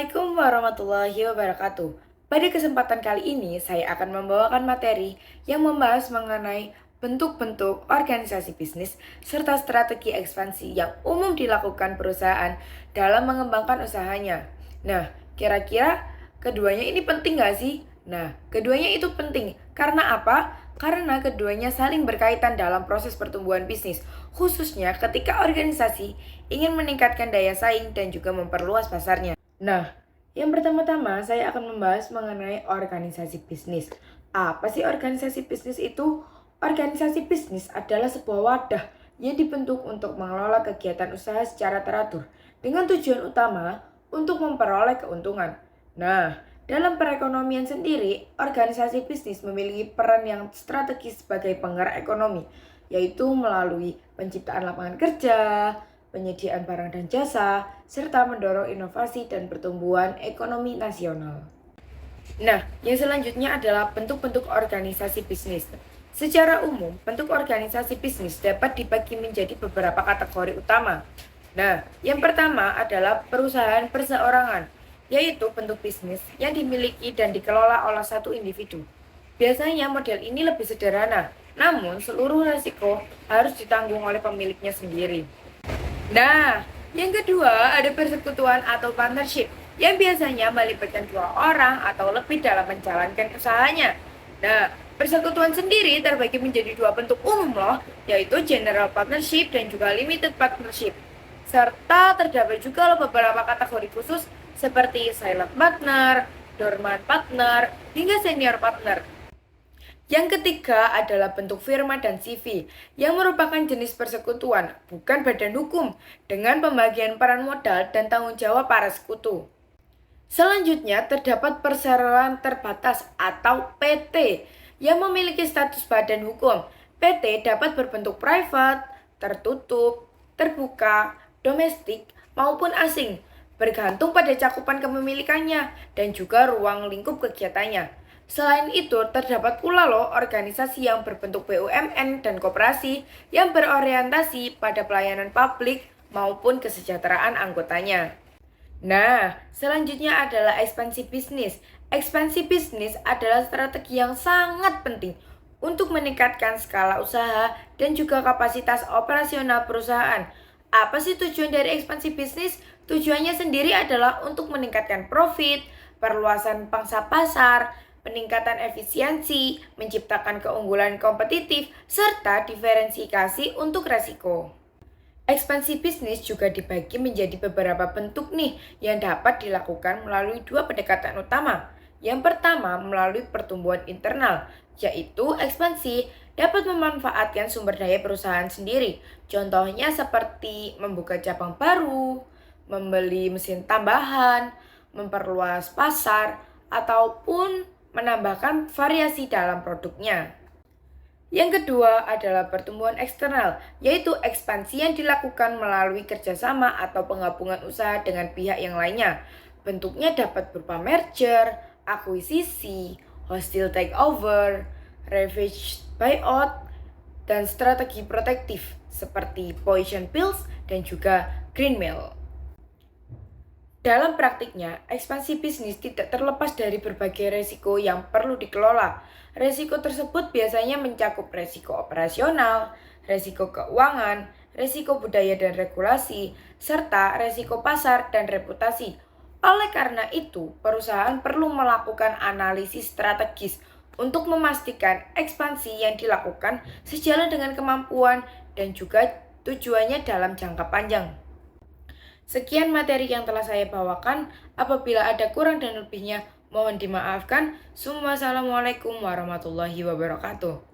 Assalamualaikum warahmatullahi wabarakatuh. Pada kesempatan kali ini, saya akan membawakan materi yang membahas mengenai bentuk-bentuk organisasi bisnis serta strategi ekspansi yang umum dilakukan perusahaan dalam mengembangkan usahanya. Nah, kira-kira keduanya ini penting nggak sih? Nah, keduanya itu penting. Karena apa? Karena keduanya saling berkaitan dalam proses pertumbuhan bisnis, khususnya ketika organisasi ingin meningkatkan daya saing dan juga memperluas pasarnya. Nah, yang pertama-tama saya akan membahas mengenai organisasi bisnis. Apa sih organisasi bisnis itu? Organisasi bisnis adalah sebuah wadah yang dibentuk untuk mengelola kegiatan usaha secara teratur dengan tujuan utama untuk memperoleh keuntungan. Nah, dalam perekonomian sendiri, organisasi bisnis memiliki peran yang strategis sebagai penggerak ekonomi, yaitu melalui penciptaan lapangan kerja, penyediaan barang dan jasa, serta mendorong inovasi dan pertumbuhan ekonomi nasional. Nah, yang selanjutnya adalah bentuk-bentuk organisasi bisnis. Secara umum, bentuk organisasi bisnis dapat dibagi menjadi beberapa kategori utama. Nah, yang pertama adalah perusahaan perseorangan, yaitu bentuk bisnis yang dimiliki dan dikelola oleh satu individu. Biasanya model ini lebih sederhana, namun seluruh risiko harus ditanggung oleh pemiliknya sendiri. Nah, yang kedua ada persekutuan atau partnership yang biasanya melibatkan dua orang atau lebih dalam menjalankan usahanya. Nah, persekutuan sendiri terbagi menjadi dua bentuk umum loh, yaitu general partnership dan juga limited partnership. Serta terdapat juga loh beberapa kategori khusus seperti silent partner, dormant partner, hingga senior partner. Yang ketiga adalah bentuk firma dan CV, yang merupakan jenis persekutuan, bukan badan hukum, dengan pembagian peran modal dan tanggung jawab para sekutu. Selanjutnya terdapat perseroan terbatas atau PT, yang memiliki status badan hukum. PT dapat berbentuk private, tertutup, terbuka, domestik, maupun asing, bergantung pada cakupan kepemilikannya dan juga ruang lingkup kegiatannya. Selain itu, terdapat pula loh organisasi yang berbentuk BUMN dan koperasi yang berorientasi pada pelayanan publik maupun kesejahteraan anggotanya. Nah, selanjutnya adalah ekspansi bisnis. Ekspansi bisnis adalah strategi yang sangat penting untuk meningkatkan skala usaha dan juga kapasitas operasional perusahaan. Apa sih tujuan dari ekspansi bisnis? Tujuannya sendiri adalah untuk meningkatkan profit, perluasan pangsa pasar, peningkatan efisiensi, menciptakan keunggulan kompetitif, serta diferensiasi untuk resiko. Ekspansi bisnis juga dibagi menjadi beberapa bentuk nih yang dapat dilakukan melalui dua pendekatan utama. Yang pertama melalui pertumbuhan internal, yaitu ekspansi dapat memanfaatkan sumber daya perusahaan sendiri. Contohnya seperti membuka cabang baru, membeli mesin tambahan, memperluas pasar, ataupun menambahkan variasi dalam produknya. Yang kedua adalah pertumbuhan eksternal, yaitu ekspansi yang dilakukan melalui kerjasama atau penggabungan usaha dengan pihak yang lainnya. Bentuknya dapat berupa merger, akuisisi, hostile takeover, leverage buyout, dan strategi protektif seperti poison pills dan juga greenmail. Dalam praktiknya, ekspansi bisnis tidak terlepas dari berbagai resiko yang perlu dikelola. Resiko tersebut biasanya mencakup resiko operasional, resiko keuangan, resiko budaya dan regulasi, serta resiko pasar dan reputasi. Oleh karena itu, perusahaan perlu melakukan analisis strategis untuk memastikan ekspansi yang dilakukan sejalan dengan kemampuan dan juga tujuannya dalam jangka panjang. Sekian materi yang telah saya bawakan. Apabila ada kurang dan lebihnya, mohon dimaafkan. Wassalamualaikum warahmatullahi wabarakatuh.